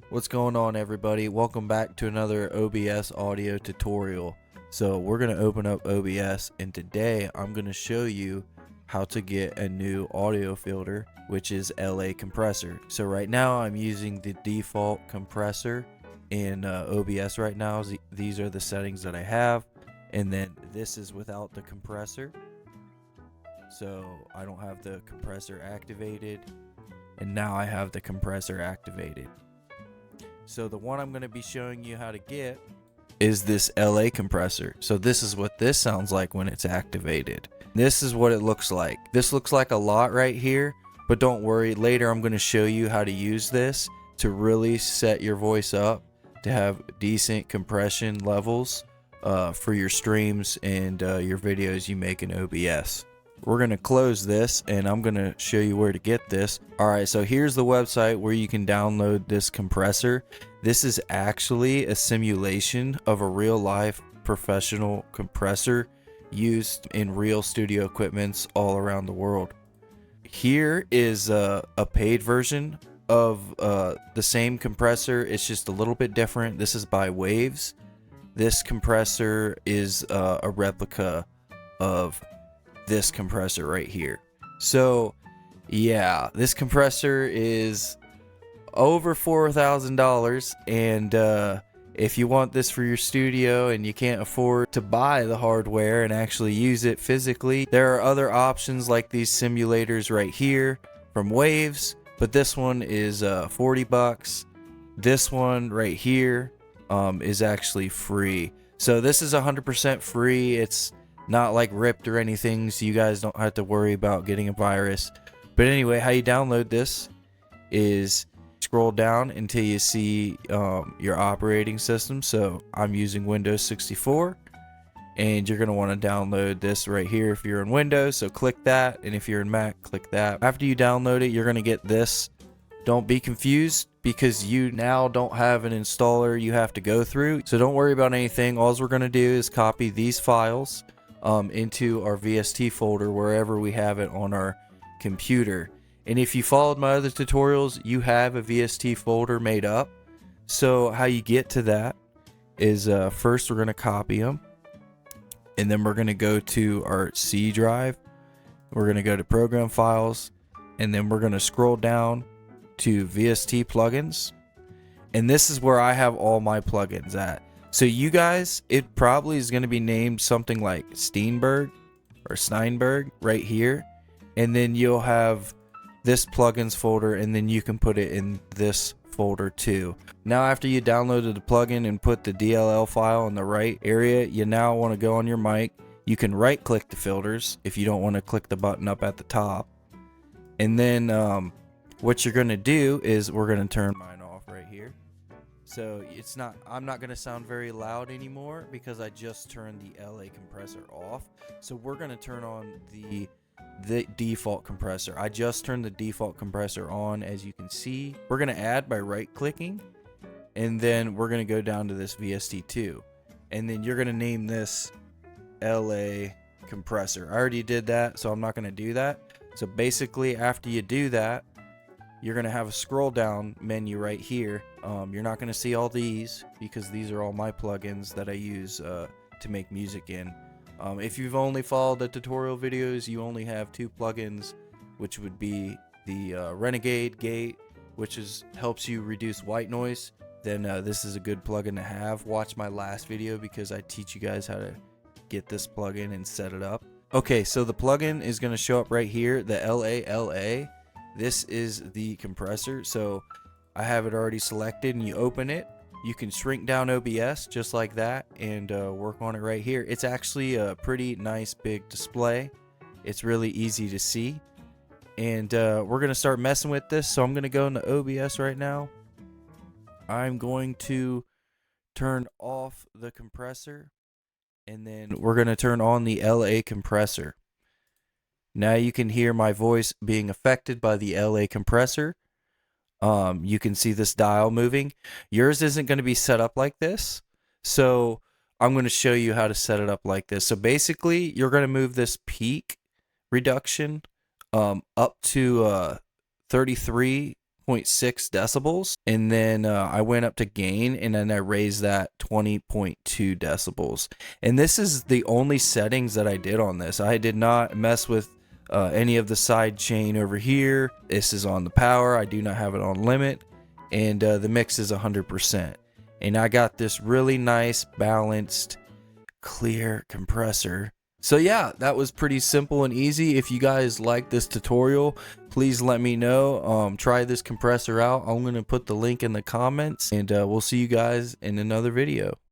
What's going on, everybody? Welcome back to another OBS audio tutorial. So we're going to open up OBS, and today I'm going to show you how to get a new audio filter, which is LA compressor. So right now I'm using the default compressor in OBS right now. These are the settings that I have, and then this is without the compressor. So I don't have the compressor activated, and now I have the compressor activated. So the one I'm going to be showing you how to get is this LA compressor. So this is what this sounds like when it's activated. This is what it looks like. This looks like a lot right here, but don't worry, later I'm going to show you how to use this to really set your voice up to have decent compression levels for your streams and your videos you make in OBS. We're going to close this, and I'm going to show you where to get this. Alright, so here's the website where you can download this compressor. This is actually a simulation of a real life professional compressor used in real studio equipments all around the world. Here is a paid version of the same compressor. It's just a little bit different. This is by Waves. This compressor is a replica of this compressor right here. So yeah, this compressor is over $4,000, and if you want this for your studio and you can't afford to buy the hardware and actually use it physically, there are other options like these simulators right here from Waves, but this one is 40 bucks. This one right here is actually free. So this is 100% free. It's not like ripped or anything, so you guys don't have to worry about getting a virus. But anyway, how you download this is scroll down until you see your operating system. So I'm using Windows 64, and you're going to want to download this right here if you're in Windows. So click that, and if you're in Mac, click that. After you download it, you're going to get this. Don't be confused, because you now don't have an installer you have to go through. So don't worry about anything. All we're going to do is copy these files into our VST folder wherever we have it on our computer. And if you followed my other tutorials, you have a VST folder made up. So how you get to that is first we're going to copy them, and then we're going to go to our C drive. We're going to go to program files, and then we're going to scroll down to VST plugins, and this is where I have all my plugins at. So you guys, it probably is going to be named something like Steinberg right here, and then you'll have this plugins folder, and then you can put it in this folder too. Now after you downloaded the plugin and put the DLL file in the right area, you now want to go on your mic. You can right click the filters if you don't want to click the button up at the top, and then what you're going to do is we're going to turn mine off right here. So I'm not going to sound very loud anymore because I just turned the LA compressor off. So we're going to turn on the default compressor. I just turned the default compressor on, as you can see. We're going to add by right clicking, and then we're going to go down to this VST2, and then you're going to name this LA compressor. I already did that, so I'm not going to do that. So basically, after you do that, you're going to have a scroll down menu right here. You're not going to see all these because these are all my plugins that I use to make music in. If you've only followed the tutorial videos, you only have two plugins, which would be the Renegade Gate, which helps you reduce white noise. Then this is a good plugin to have. Watch my last video because I teach you guys how to get this plugin and set it up. Okay, so the plugin is going to show up right here, the LA. This is the compressor, so I have it already selected, and you open it. You can shrink down OBS just like that and work on it right here. It's actually a pretty nice big display. It's really easy to see, and we're going to start messing with this. So I'm going to go into OBS right now. I'm going to turn off the compressor, and then we're going to turn on the LA compressor. Now you can hear my voice being affected by the LA compressor. You can see this dial moving. Yours isn't going to be set up like this, so I'm going to show you how to set it up like this. So basically, you're going to move this peak reduction up to 33 20.6 decibels, and then I went up to gain, and then I raised that 20.2 decibels. And this is the only settings that I did on this. I did not mess with any of the side chain over here. This is on the power. I do not have it on limit, and the mix is 100%. And I got this really nice, balanced, clear compressor. So yeah, that was pretty simple and easy. If you guys like this tutorial, please let me know. Try this compressor out. I'm going to put the link in the comments, and we'll see you guys in another video.